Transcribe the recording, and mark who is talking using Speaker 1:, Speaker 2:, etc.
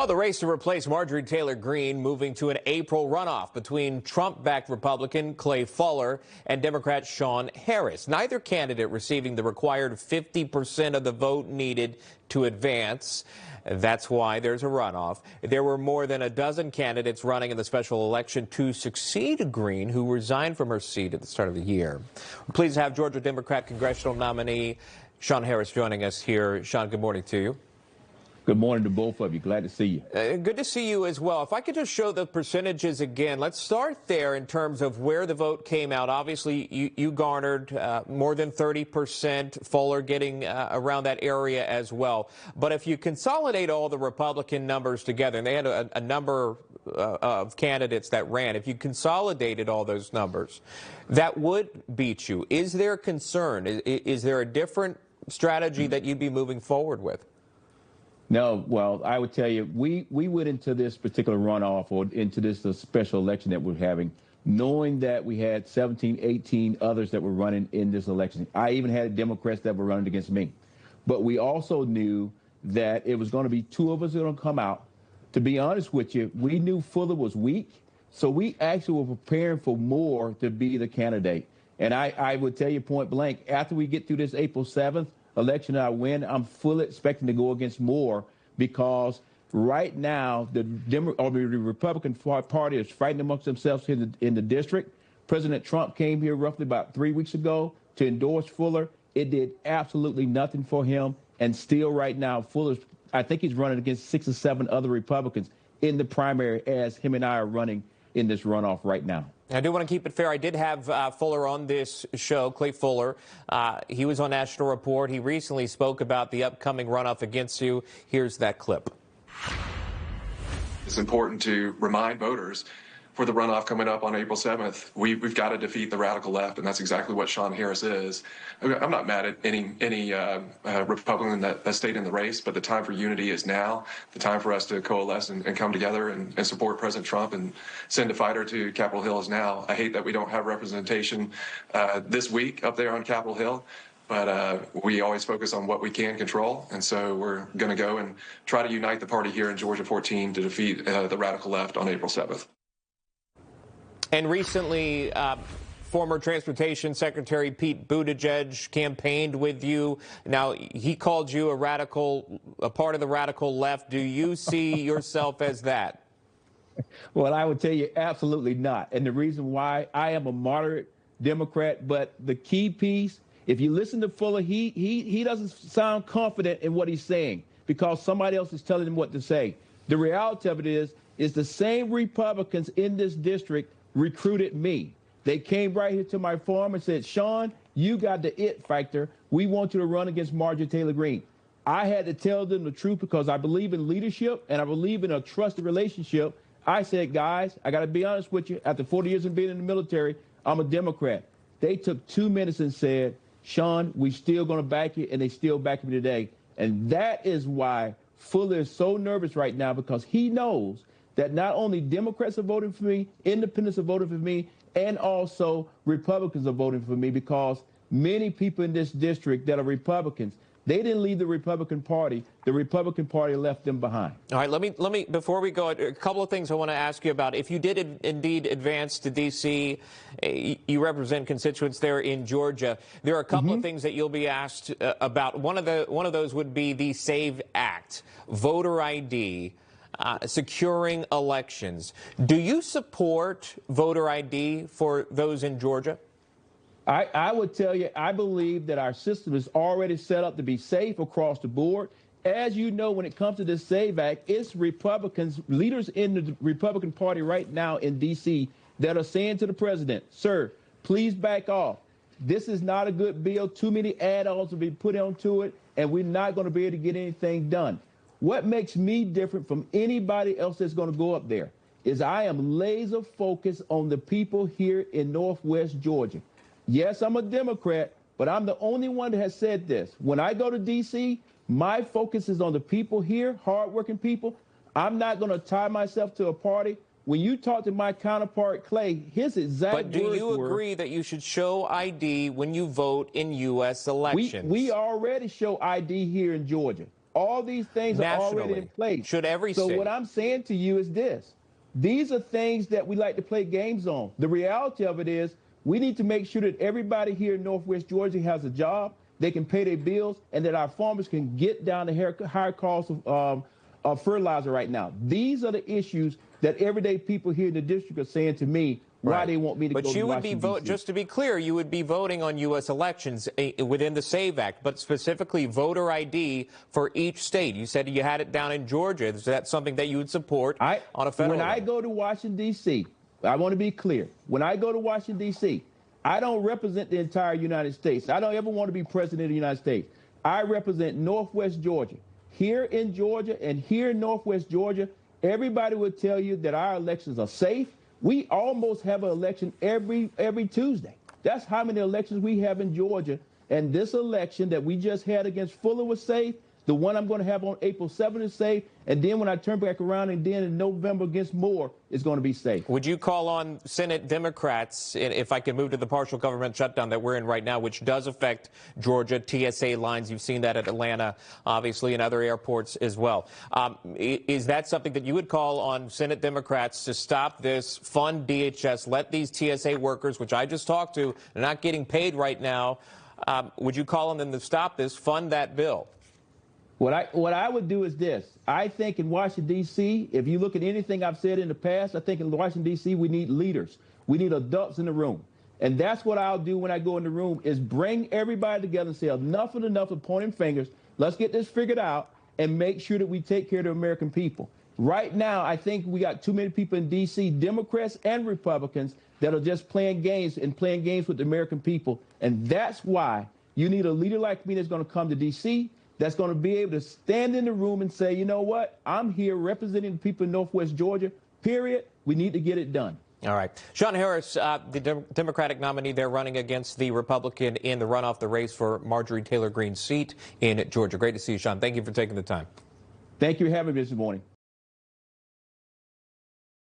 Speaker 1: Oh, the race to replace Marjorie Taylor Greene moving to an April runoff between Trump-backed Republican Clay Fuller and Democrat Sean Harris. Neither candidate receiving the required 50% of the vote needed to advance. That's why there's a runoff. There were more than a dozen candidates running in the special election to succeed Greene, who resigned from her seat at the start of the year. We're pleased to have Georgia Democrat congressional nominee Sean Harris joining us here. Sean, good morning to you.
Speaker 2: Good morning to both of you. Glad to see you.
Speaker 1: Good to see you as well. If I could just show the percentages again, let's start there in terms of where the vote came out. Obviously, you garnered more than 30%, Fuller getting around that area as well. But if you consolidate all the Republican numbers together, and they had a number of candidates that ran, if you consolidated all those numbers, that would beat you. Is there concern? Is there a different strategy that you'd be moving forward with?
Speaker 2: No, well, I would tell you, we went into this particular runoff or into this special election that we're having, knowing that we had 17, 18 others that were running in this election. I even had Democrats that were running against me. But we also knew that it was going to be two of us that were going to come out. To be honest with you, we knew Fuller was weak, so we actually were preparing for Moore to be the candidate. And I would tell you point blank, after we get through this April 7th, election I win, I'm fully expecting to go against Moore because right now the Republican Party is fighting amongst themselves in the district. President Trump came here roughly about 3 weeks ago to endorse Fuller. It did absolutely nothing for him. And still right now, Fuller's, I think he's running against 6 or 7 other Republicans in the primary as him and I are running in this runoff right now.
Speaker 1: I do want to keep it fair. I did have Fuller on this show, Clay Fuller. He was on National Report. He recently spoke about the upcoming runoff against you. Here's that clip.
Speaker 3: It's important to remind voters for the runoff coming up on April 7th, we've got to defeat the radical left, and that's exactly what Sean Harris is. I'm not mad at any Republican that stayed in the race, but the time for unity is now. The time for us to coalesce and come together and support President Trump and send a fighter to Capitol Hill is now. I hate that we don't have representation this week up there on Capitol Hill, but we always focus on what we can control, and so we're going to go and try to unite the party here in Georgia 14 to defeat the radical left on April 7th.
Speaker 1: And recently, former Transportation Secretary Pete Buttigieg campaigned with you. Now, he called you a part of the radical left. Do you see yourself as that?
Speaker 2: Well, I would tell you absolutely not. And the reason why, I am a moderate Democrat, but the key piece, if you listen to Fuller, he doesn't sound confident in what he's saying because somebody else is telling him what to say. The reality of it is the same Republicans in this district recruited me. They came right here to my farm and said, Sean, you got the it factor. We want you to run against Marjorie Taylor Greene. I had to tell them the truth because I believe in leadership and I believe in a trusted relationship. I said, guys, I got to be honest with you. After 40 years of being in the military, I'm a Democrat. They took 2 minutes and said, Sean, we still going to back you, and they still back me today. And that is why Fuller is so nervous right now, because he knows that not only Democrats are voting for me, independents are voting for me, and also Republicans are voting for me, because many people in this district that are Republicans, they didn't leave the Republican Party. The Republican Party left them behind.
Speaker 1: All right, let me before we go, a couple of things I want to ask you about. If you did indeed advance to D.C., you represent constituents there in Georgia. There are a couple of things that you'll be asked about. One of those would be the SAVE Act, voter ID. Securing elections. Do you support voter ID for those in Georgia?
Speaker 2: I would tell you, I believe that our system is already set up to be safe across the board. As you know, when it comes to this SAVE Act, it's Republicans, leaders in the Republican Party right now in D.C. that are saying to the president, sir, please back off. This is not a good bill. Too many add-ons will be put onto it, and we're not going to be able to get anything done. What makes me different from anybody else that's going to go up there is I am laser focused on the people here in Northwest Georgia. Yes, I'm a Democrat, but I'm the only one that has said this. When I go to D.C., my focus is on the people here, hardworking people. I'm not going to tie myself to a party. When you talk to my counterpart, Clay, his exact words were...
Speaker 1: But do you agree that you should show ID when you vote in U.S. elections?
Speaker 2: We already show ID here in Georgia. All these things are already in place.
Speaker 1: Should every
Speaker 2: So
Speaker 1: state?
Speaker 2: what I'm saying to you is this. These are things that we like to play games on. The reality of it is we need to make sure that everybody here in Northwest Georgia has a job, they can pay their bills, and that our farmers can get down the higher cost of fertilizer right now. These are the issues that everyday people here in the district are saying to me why they want me to go to Washington,
Speaker 1: But you would be just to be clear, you would be voting on U.S. elections within the SAVE Act, but specifically voter ID for each state. You said you had it down in Georgia. Is that something that you would support on a federal level?
Speaker 2: When I go to Washington, D.C., I want to be clear. When I go to Washington, D.C., I don't represent the entire United States. I don't ever want to be president of the United States. I represent Northwest Georgia. Here in Georgia and here in Northwest Georgia, everybody would tell you that our elections are safe. We almost have an election every Tuesday. That's how many elections we have in Georgia. And this election that we just had against Fuller was safe. The one I'm going to have on April 7th is safe. And then when I turn back around and then in November against Moore, it's going to be safe.
Speaker 1: Would you call on Senate Democrats, if I can move to the partial government shutdown that we're in right now, which does affect Georgia, TSA lines? You've seen that at Atlanta, obviously, and other airports as well. Is that something that you would call on Senate Democrats to stop this, fund DHS, let these TSA workers, which I just talked to, they're not getting paid right now. Would you call on them to stop this, fund that bill?
Speaker 2: What I would do is this. I think in Washington, D.C., if you look at anything I've said in the past, I think in Washington, D.C., we need leaders. We need adults in the room. And that's what I'll do when I go in the room is bring everybody together and say enough is enough of pointing fingers. Let's get this figured out and make sure that we take care of the American people. Right now, I think we got too many people in D.C., Democrats and Republicans, that are just playing games with the American people. And that's why you need a leader like me that's going to come to D.C., that's going to be able to stand in the room and say, you know what, I'm here representing the people in Northwest Georgia, period. We need to get it done.
Speaker 1: All right. Sean Harris, the Democratic nominee there running against the Republican in the runoff, the race for Marjorie Taylor Greene's seat in Georgia. Great to see you, Sean. Thank you for taking the time.
Speaker 2: Thank you for having me this morning.